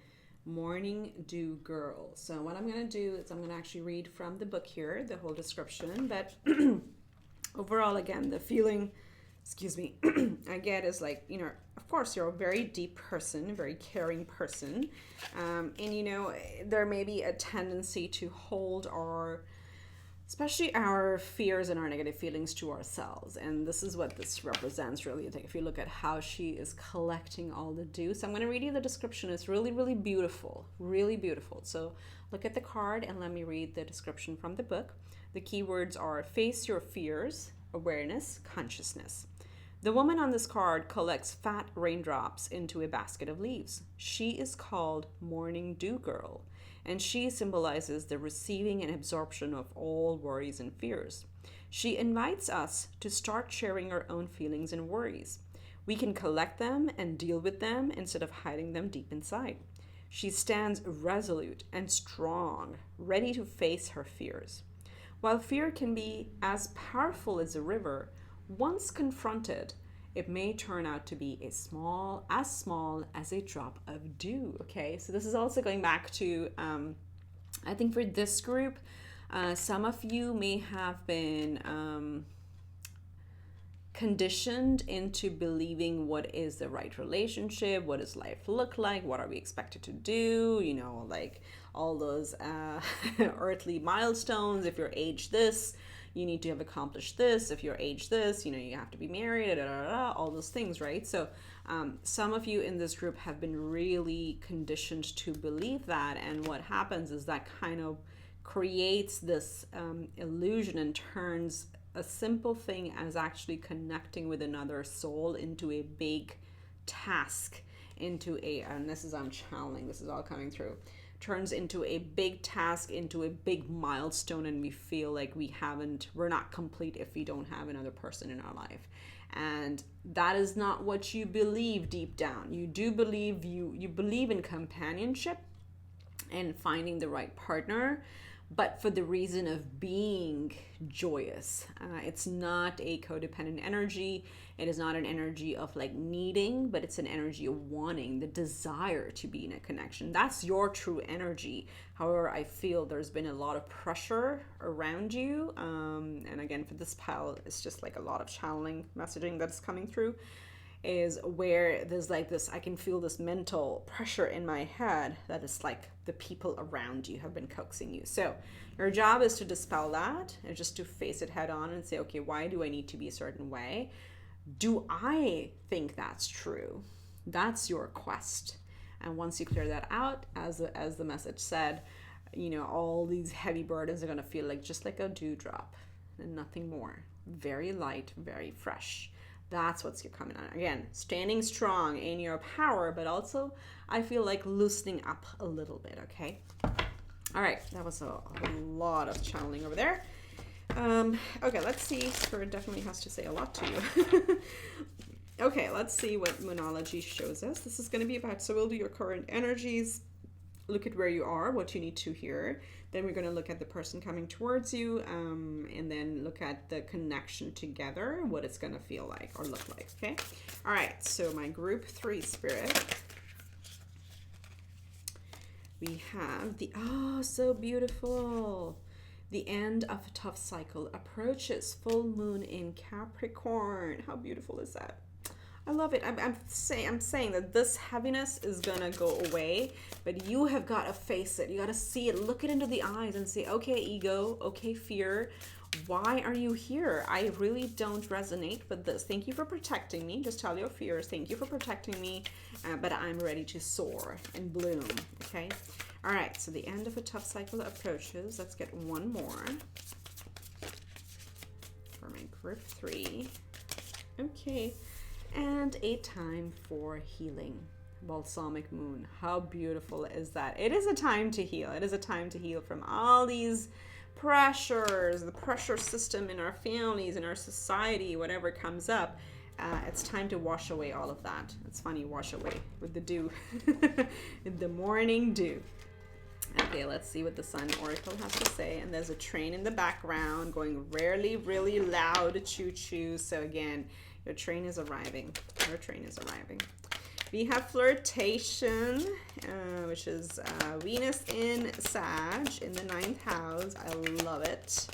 Morning Dew Girl. So what I'm going to do is I'm going to actually read from the book here, the whole description, but overall, again, the feeling, excuse me, I get is like, you know, of course, you're a very deep person, a very caring person, and, you know, there may be a tendency to hold especially our fears and our negative feelings to ourselves. And this is what this represents, really. Like, if you look at how she is collecting all the dew. So I'm going to read you the description. It's really, really beautiful. Really beautiful. So look at the card and let me read the description from the book. The keywords are face your fears, awareness, consciousness. The woman on this card collects fat raindrops into a basket of leaves. She is called Morning Dew Girl, and she symbolizes the receiving and absorption of all worries and fears. She invites us to start sharing our own feelings and worries. We can collect them and deal with them instead of hiding them deep inside. She stands resolute and strong, ready to face her fears. While fear can be as powerful as a river, once confronted, it may turn out to be as small as a drop of dew. Okay, so this is also going back to, I think for this group, some of you may have been conditioned into believing what is the right relationship, what does life look like, what are we expected to do, you know, like all those earthly milestones. If you're age this, you need to have accomplished this. If you're age this, you know, you have to be married, all those things, right? So some of you in this group have been really conditioned to believe that, and what happens is that kind of creates this illusion and turns a simple thing as actually connecting with another soul into a big task, into a, and this is, I'm channeling, this is all coming through, turns into a big task, into a big milestone, and we feel like we're not complete if we don't have another person in our life. And that is not what you believe deep down. You do believe, you believe in companionship and finding the right partner, but for the reason of being joyous. It's not a codependent energy. It is not an energy of like needing, but it's an energy of wanting, the desire to be in a connection. That's your true energy. However, I feel there's been a lot of pressure around you. And again, for this pile, it's just like a lot of channeling messaging that's coming through, is where there's like this, I can feel this mental pressure in my head that is like the people around you have been coaxing you. So your job is to dispel that and just to face it head on and say, okay, why do I need to be a certain way? Do I think that's true? That's your quest. And once you clear that out, as the message said, you know, all these heavy burdens are going to feel like just like a dewdrop and nothing more. Very light, very fresh. That's what's coming on. Again, standing strong in your power, but also I feel like loosening up a little bit, okay? All right, that was a lot of channeling over there. Okay, let's see. Spirit definitely has to say a lot to you. Okay, let's see what Moonology shows us. This is going to be about, so we'll do your current energies, look at where you are, what you need to hear. Then we're going to look at the person coming towards you, and then look at the connection together, what it's going to feel like or look like, okay? All right, so my group 3 spirit. We have the, oh, so beautiful. The end of a tough cycle approaches. Full moon in Capricorn. How beautiful is that? I love it. I'm saying that this heaviness is gonna go away, but you have got to face it. You got to see it. Look it into the eyes and say, okay, ego, okay, fear. Why are you here? I really don't resonate with this. Thank you for protecting me. Just tell your fears. Thank you for protecting me, but I'm ready to soar and bloom. Okay. All right. So the end of a tough cycle approaches. Let's get one more for my group 3. Okay. And a time for healing. Balsamic moon. How beautiful is that? It is a time to heal. It is a time to heal from all these pressures, the pressure system in our families, in our society, whatever comes up. It's time to wash away all of that. It's funny, wash away with the dew. The morning dew. Okay, let's see what the Sun Oracle has to say. And there's a train in the background going really loud, choo-choo. So again, your train is arriving. Your train is arriving. We have flirtation, which is Venus in Sag in the 9th house. I love it.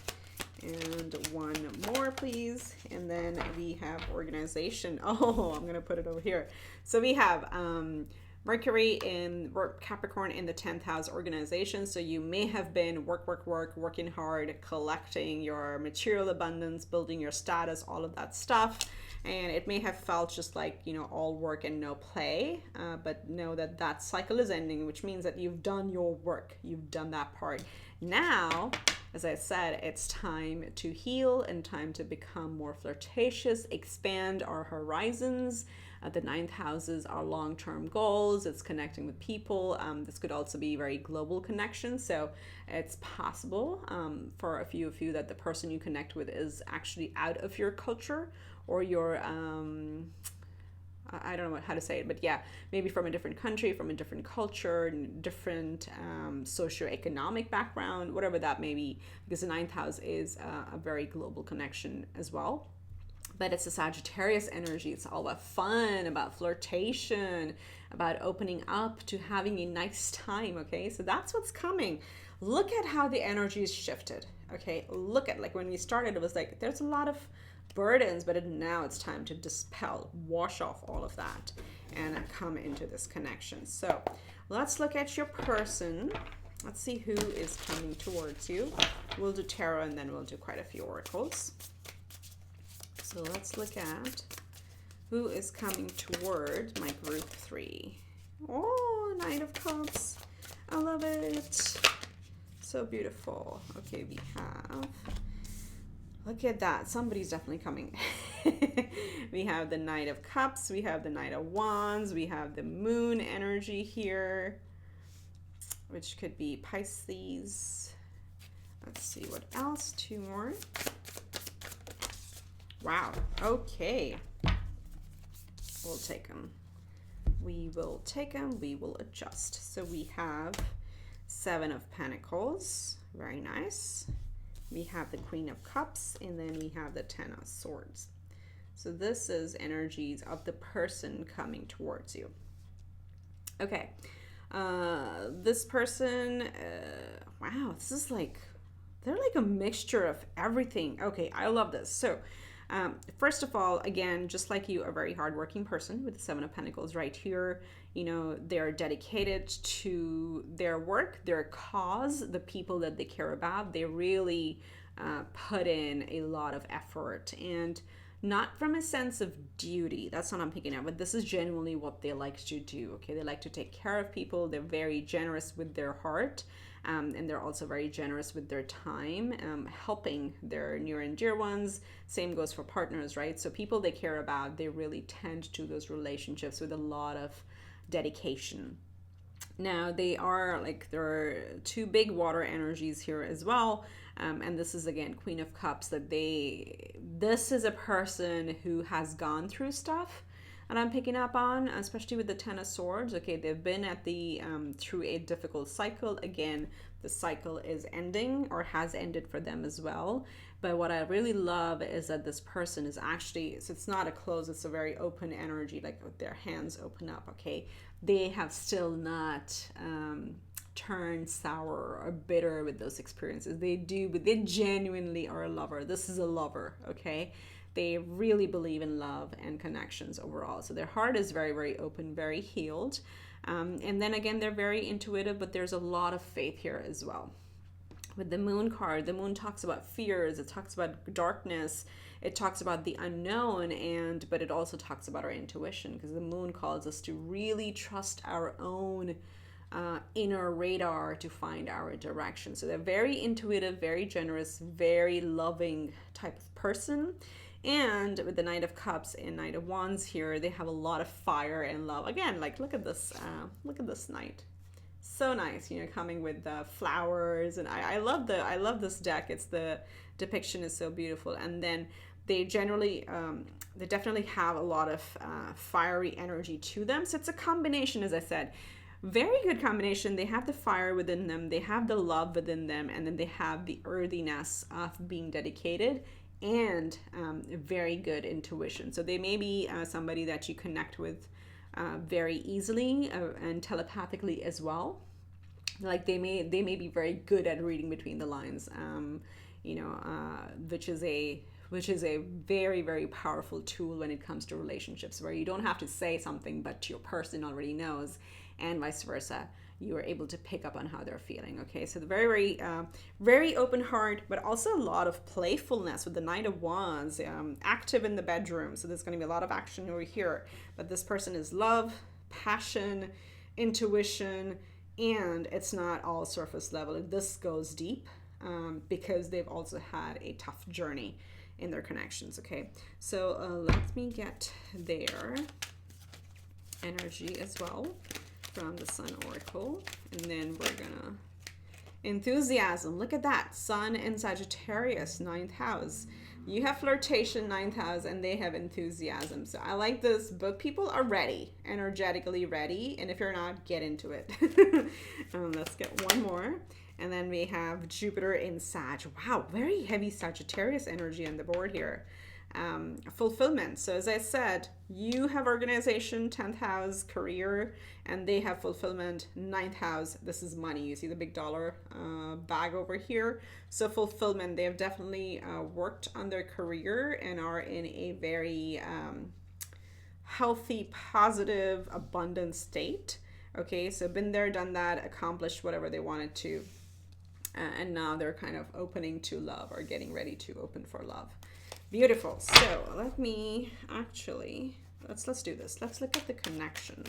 And one more, please. And then we have organization. Oh, I'm going to put it over here. So we have Mercury in Capricorn in the 10th house, organization. So you may have been working hard, collecting your material abundance, building your status, all of that stuff. And it may have felt just like, you know, all work and no play, but know that that cycle is ending, which means that you've done your work. You've done that part. Now, as I said, it's time to heal and time to become more flirtatious, expand our horizons. The 9th houses are long-term goals. It's connecting with people. This could also be very global connection. So it's possible for a few of you that the person you connect with is actually out of your culture or your, I don't know how to say it, but yeah, maybe from a different country, from a different culture, different socioeconomic background, whatever that may be, because the 9th house is a very global connection as well. But it's a Sagittarius energy. It's all about fun, about flirtation, about opening up to having a nice time, okay? So that's what's coming. Look at how the energy is shifted, okay? Look at, like when we started, it was like, there's a lot of burdens, but now it's time to dispel, wash off all of that and come into this connection. So let's look at your person. Let's see who is coming towards you. We'll do tarot and then we'll do quite a few oracles. So let's look at who is coming toward my group 3. Oh, Knight of Cups. I love it. So beautiful. Okay, we have, look at that. Somebody's definitely coming. We have the Knight of Cups. We have the Knight of Wands. We have the Moon energy here, which could be Pisces. Let's see what else. 2 more. Wow. Okay. We'll take them. We will take them. We will adjust. So we have 7 of Pentacles. Very nice. We have the Queen of Cups, and then we have the 10 of Swords. So this is energies of the person coming towards you. Okay. This person, wow, this is like, they're like a mixture of everything. Okay, I love this. So first of all, again, just like you, a very hardworking person with the 7 of Pentacles right here. You know, they're dedicated to their work, their cause, the people that they care about. They really put in a lot of effort, and not from a sense of duty. That's what I'm picking up, but this is genuinely what they like to do. Okay, they like to take care of people. They're very generous with their heart. And they're also very generous with their time, helping their near and dear ones. Same goes for partners, right? So people they care about, they really tend to those relationships with a lot of dedication. Now there are two big water energies here as well. And this is again Queen of Cups, this is a person who has gone through stuff, and I'm picking up on, especially with the Ten of Swords. Okay, they've been at through a difficult cycle. Again, the cycle is ending or has ended for them as well. But what I really love is that this person is actually, so it's not a close, it's a very open energy, like with their hands open up, okay? They have still not turned sour or bitter with those experiences. They do, but they genuinely are a lover. This is a lover, okay? They really believe in love and connections overall. So their heart is very, very open, very healed. And then again, they're very intuitive, but there's a lot of faith here as well. With the Moon card, the Moon talks about fears, it talks about darkness, it talks about the unknown, but it also talks about our intuition, because the Moon calls us to really trust our own inner radar to find our direction. So they're very intuitive, very generous, very loving type of person. And with the Knight of Cups and Knight of Wands here, they have a lot of fire and love. Again, like look at this knight. So nice, you know, coming with the flowers, and I love this deck. It's the depiction is so beautiful. And then they definitely have a lot of fiery energy to them. So it's a combination, as I said, very good combination. They have the fire within them, they have the love within them, and then they have the earthiness of being dedicated and very good intuition. So they may be somebody that you connect with very easily and telepathically as well. Like they may be very good at reading between the lines, which is a very, very powerful tool when it comes to relationships, where you don't have to say something, but your person already knows, and vice versa. You are able to pick up on how they're feeling. Okay, so the very, very open heart, but also a lot of playfulness with the Knight of Wands, active in the bedroom. So there's going to be a lot of action over here. But this person is love, passion, intuition, and it's not all surface level. This goes deep because they've also had a tough journey in their connections. Okay, so let me get their energy as well from the Sun Oracle, and then we're gonna enthusiasm. Look at that, Sun in Sagittarius, 9th house. You have flirtation, 9th house, and they have enthusiasm. So I like this book. People are ready, energetically ready, and if you're not, get into it. Let's get one more, and then we have Jupiter in Sag. Wow, very heavy Sagittarius energy on the board here. Fulfillment. So as I said, you have organization, 10th house, career, and they have fulfillment, 9th house. This is money. You see the big dollar bag over here. So fulfillment, they have definitely worked on their career and are in a very healthy, positive, abundant state. Okay, so been there, done that, accomplished whatever they wanted to. And now they're kind of opening to love, or getting ready to open for love. Beautiful. So let me actually, let's do this. Let's look at the connection.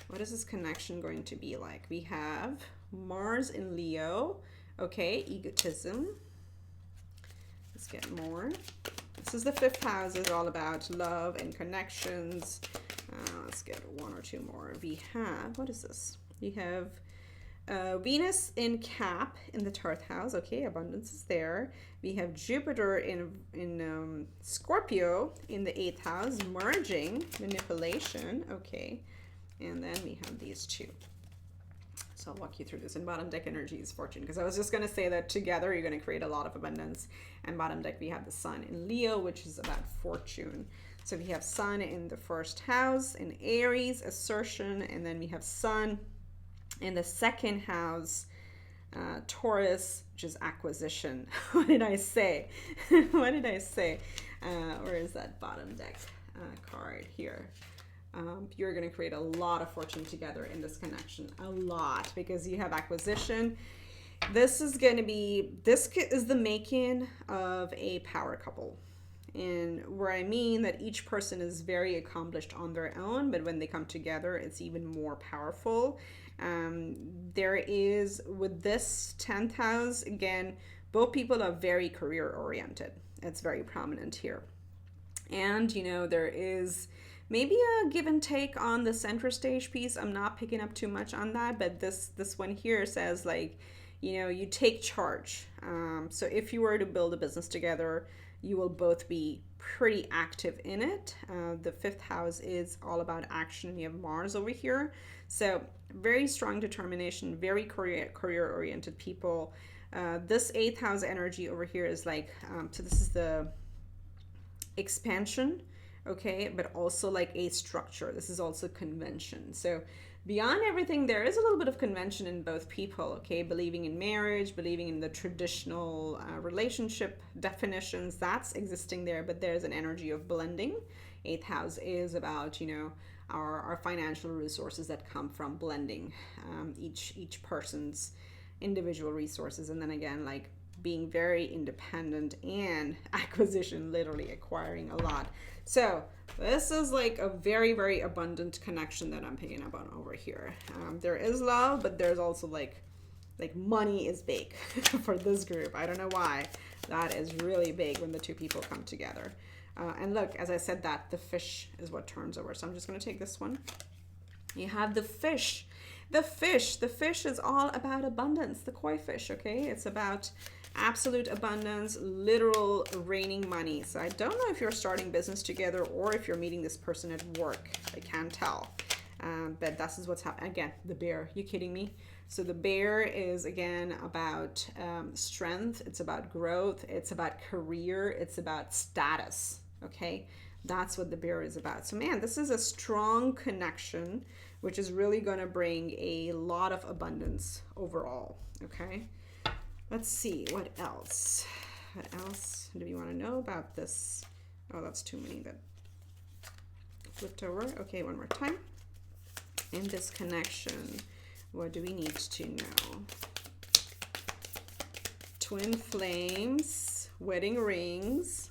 What is this connection going to be like? We have Mars in Leo. Okay, egotism. Let's get more. This is the 5th house. It's all about love and connections. Let's get one or two more. We have, what is this? We have Venus in Cap in the 10th house. Okay, abundance is there. We have Jupiter in Scorpio in the 8th house, merging, manipulation. Okay, and then we have these two. So I'll walk you through this. And bottom deck energy is fortune, because I was just going to say that together you're going to create a lot of abundance. And bottom deck we have the Sun in Leo, which is about fortune. So we have Sun in the 1st house in Aries, assertion, and then we have Sun in the 2nd house, Taurus, which is acquisition. What did I say? What did I say? Where is that bottom deck card here? You're going to create a lot of fortune together in this connection, a lot, because you have acquisition. This is going to be, this is the making of a power couple. And where I mean that each person is very accomplished on their own, but when they come together, it's even more powerful. There is, with this 10th house, again, both people are very career oriented. It's very prominent here. And, you know, there is maybe a give and take on the center stage piece. I'm not picking up too much on that, but this one here says, like, you know, you take charge. So if you were to build a business together, you will both be pretty active in it. The 5th house is all about action. You have Mars over here. So very strong determination, very career oriented people. This 8th house energy over here is like, so this is the expansion, okay, but also like a structure. This is also convention. So beyond everything, there is a little bit of convention in both people, okay, believing in marriage, believing in the traditional relationship definitions, that's existing there, but there's an energy of blending. 8th house is about, you know, our financial resources that come from blending each person's individual resources, and then again, like being very independent and acquisition, literally acquiring a lot. So this is like a very, very abundant connection that I'm picking up on over here. There is love, but there's also like money is big for this group. I don't know why. That is really big when the two people come together. And look, as I said, that the fish is what turns over. So I'm just going to take this one. You have the fish. The fish is all about abundance. The koi fish, okay? It's about absolute abundance, literal raining money. So I don't know if you're starting business together or if you're meeting this person at work. I can't tell. But this is what's happening. Again, the bear. You kidding me? So the bear is, again, about strength. It's about growth. It's about career. It's about status, okay? That's what the bear is about. So, man, this is a strong connection, which is really going to bring a lot of abundance overall, okay? Let's see, what else? What else do we want to know about this? Oh, that's too many that flipped over. Okay, one more time. In this connection, what do we need to know? Twin flames, wedding rings.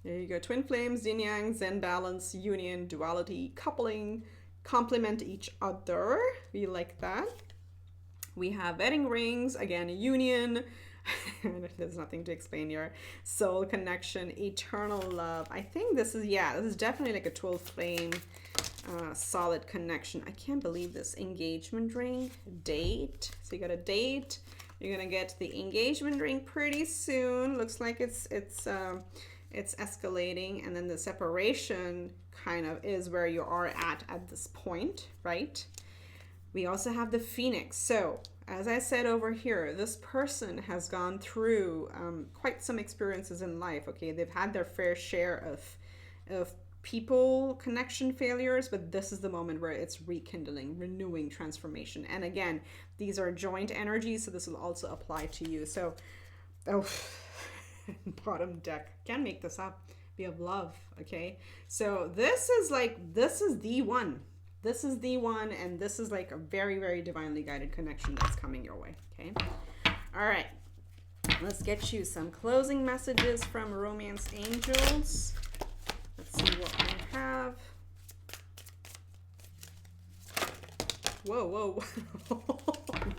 There you go. Twin flames, yin yang, zen balance, union, duality, coupling, complement each other. We like that. We have wedding rings, again, a union. There's nothing to explain here. Soul connection, eternal love. I think this is, yeah, this is definitely like a 12 flame, solid connection. I can't believe this. Engagement ring, date. So you got a date. You're gonna get the engagement ring pretty soon. Looks like it's escalating, and then the separation kind of is where you are at this point, right? We also have the Phoenix. So as I said over here, this person has gone through quite some experiences in life, okay? They've had their fair share of people connection failures, but this is the moment where it's rekindling, renewing, transformation. And again, these are joint energies, so this will also apply to you. So, oh, bottom deck, can't make this up. We have love, okay? So this is the one. This is the one, and this is like a very, very divinely guided connection that's coming your way, okay? All right, let's get you some closing messages from Romance Angels. Let's see what we have. Whoa, whoa,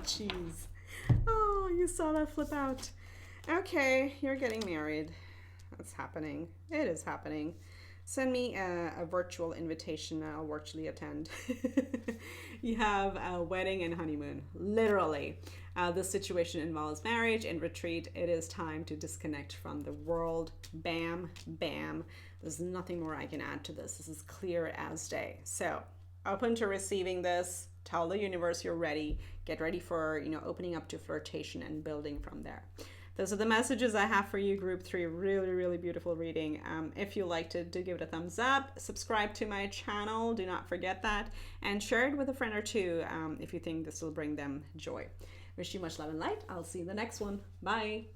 jeez. Oh, you saw that flip out. Okay, you're getting married. That's happening. It is happening. Send me a virtual invitation. I'll virtually attend. You have a wedding and honeymoon. Literally. This situation involves marriage and retreat. It is time to disconnect from the world. Bam, bam. There's nothing more I can add to this. This is clear as day. So, open to receiving this. Tell the universe you're ready. Get ready for, opening up to flirtation and building from there. Those are the messages I have for you, Group 3. Really, really beautiful reading. If you liked it, do give it a thumbs up. Subscribe to my channel. Do not forget that. And share it with a friend or two if you think this will bring them joy. Wish you much love and light. I'll see you in the next one. Bye.